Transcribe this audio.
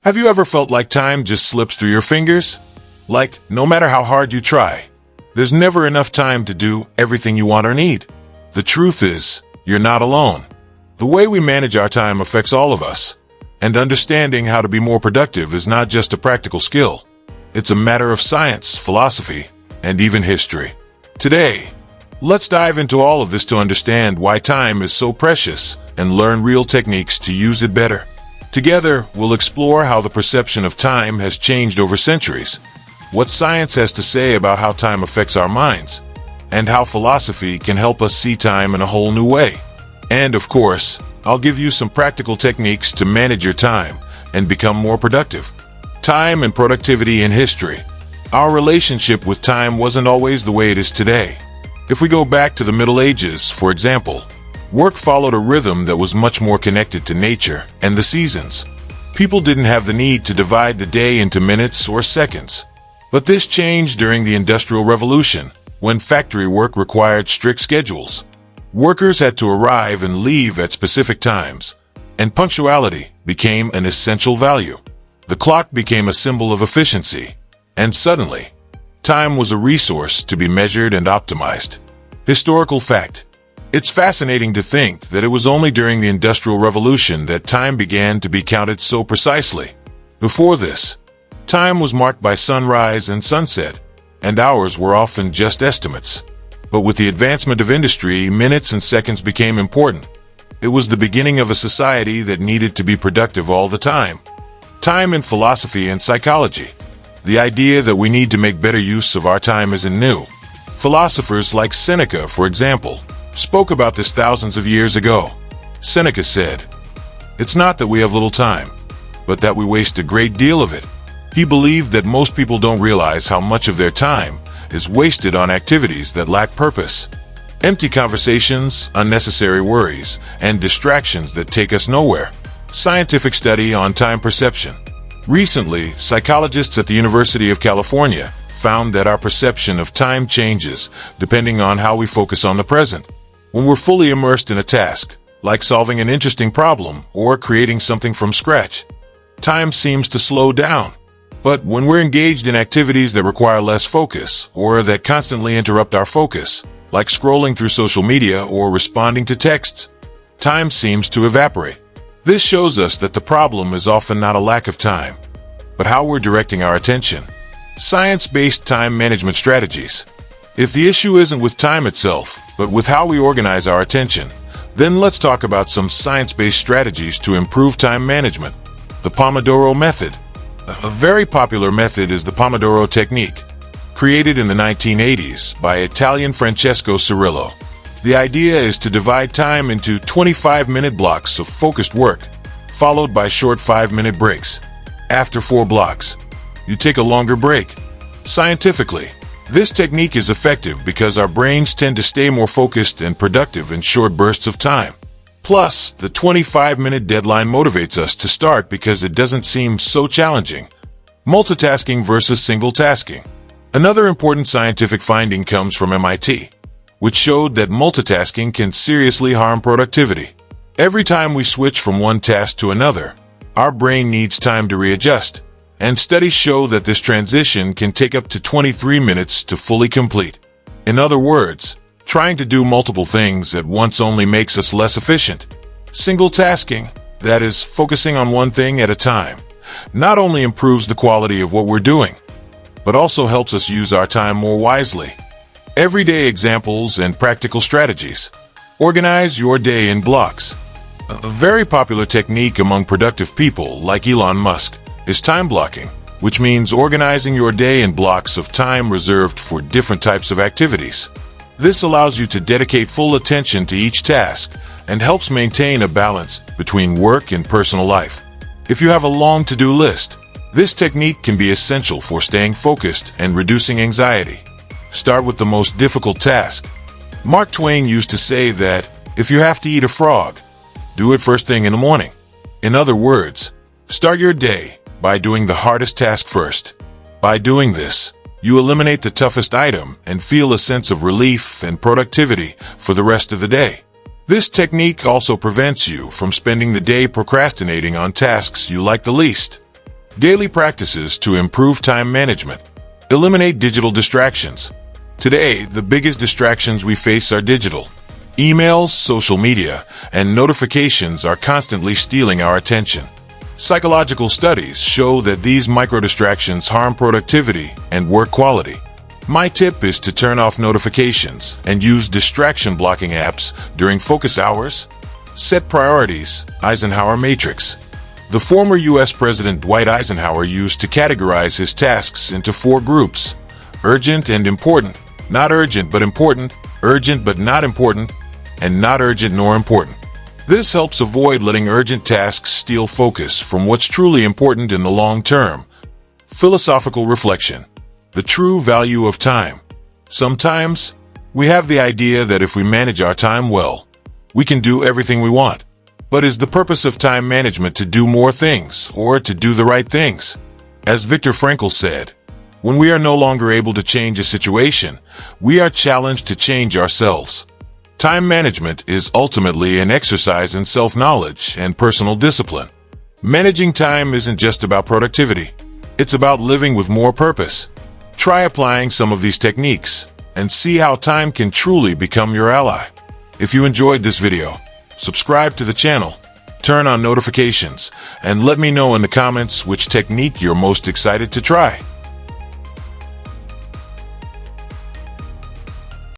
Have you ever felt like time just slips through your fingers? Like, no matter how hard you try, there's never enough time to do everything you want or need. The truth is, you're not alone. The way we manage our time affects all of us, and understanding how to be more productive is not just a practical skill. It's a matter of science, philosophy, and even history. Today, let's dive into all of this to understand why time is so precious and learn real techniques to use it better. Together, we'll explore how the perception of time has changed over centuries, what science has to say about how time affects our minds, and how philosophy can help us see time in a whole new way. And of course, I'll give you some practical techniques to manage your time and become more productive. Time and productivity in history. Our relationship with time wasn't always the way it is today. If we go back to the Middle Ages, for example, work followed a rhythm that was much more connected to nature and the seasons. People didn't have the need to divide the day into minutes or seconds. But this changed during the Industrial Revolution, when factory work required strict schedules. Workers had to arrive and leave at specific times, and punctuality became an essential value. The clock became a symbol of efficiency, and suddenly, time was a resource to be measured and optimized. Historical fact. It's fascinating to think that it was only during the Industrial Revolution that time began to be counted so precisely. Before this, time was marked by sunrise and sunset, and hours were often just estimates. But with the advancement of industry, minutes and seconds became important. It was the beginning of a society that needed to be productive all the time. Time in philosophy and psychology. The idea that we need to make better use of our time isn't new. Philosophers like Seneca, for example, spoke about this thousands of years ago. Seneca said, "It's not that we have little time, but that we waste a great deal of it." He believed that most people don't realize how much of their time is wasted on activities that lack purpose. Empty conversations, unnecessary worries, and distractions that take us nowhere. Scientific study on time perception. Recently, psychologists at the University of California found that our perception of time changes depending on how we focus on the present. When we're fully immersed in a task, like solving an interesting problem or creating something from scratch, time seems to slow down. But when we're engaged in activities that require less focus or that constantly interrupt our focus, like scrolling through social media or responding to texts, time seems to evaporate. This shows us that the problem is often not a lack of time, but how we're directing our attention. Science-based time management strategies. If the issue isn't with time itself, but with how we organize our attention, then let's talk about some science-based strategies to improve time management. The Pomodoro Method. A very popular method is the Pomodoro technique, created in the 1980s by Italian Francesco Cirillo. The idea is to divide time into 25-minute blocks of focused work, followed by short 5-minute breaks. After 4 blocks, you take a longer break. Scientifically, this technique is effective because our brains tend to stay more focused and productive in short bursts of time. Plus, the 25-minute deadline motivates us to start because it doesn't seem so challenging. Multitasking versus single tasking. Another important scientific finding comes from MIT, which showed that multitasking can seriously harm productivity. Every time we switch from one task to another, our brain needs time to readjust, and studies show that this transition can take up to 23 minutes to fully complete. In other words, trying to do multiple things at once only makes us less efficient. Single tasking, that is, focusing on one thing at a time, not only improves the quality of what we're doing, but also helps us use our time more wisely. Everyday examples and practical strategies. Organize your day in blocks. A very popular technique among productive people like Elon Musk is time blocking, which means organizing your day in blocks of time reserved for different types of activities. This allows you to dedicate full attention to each task and helps maintain a balance between work and personal life. If you have a long to-do list, this technique can be essential for staying focused and reducing anxiety. Start with the most difficult task. Mark Twain used to say that if you have to eat a frog, do it first thing in the morning. In other words, start your day by doing the hardest task first. By doing this, you eliminate the toughest item and feel a sense of relief and productivity for the rest of the day. This technique also prevents you from spending the day procrastinating on tasks you like the least. Daily practices to improve time management. Eliminate digital distractions. Today, the biggest distractions we face are digital. Emails, social media, and notifications are constantly stealing our attention. Psychological studies show that these micro-distractions harm productivity and work quality. My tip is to turn off notifications and use distraction blocking apps during focus hours. Set priorities. Eisenhower Matrix. The former U.S. President Dwight Eisenhower used to categorize his tasks into 4 groups: urgent and important, not urgent but important, urgent but not important, and not urgent nor important. This helps avoid letting urgent tasks steal focus from what's truly important in the long term. Philosophical reflection. The true value of time. Sometimes, we have the idea that if we manage our time well, we can do everything we want. But is the purpose of time management to do more things or to do the right things? As Viktor Frankl said, when we are no longer able to change a situation, we are challenged to change ourselves. Time management is ultimately an exercise in self-knowledge and personal discipline. Managing time isn't just about productivity. It's about living with more purpose. Try applying some of these techniques and see how time can truly become your ally. If you enjoyed this video, subscribe to the channel, turn on notifications, and let me know in the comments which technique you're most excited to try.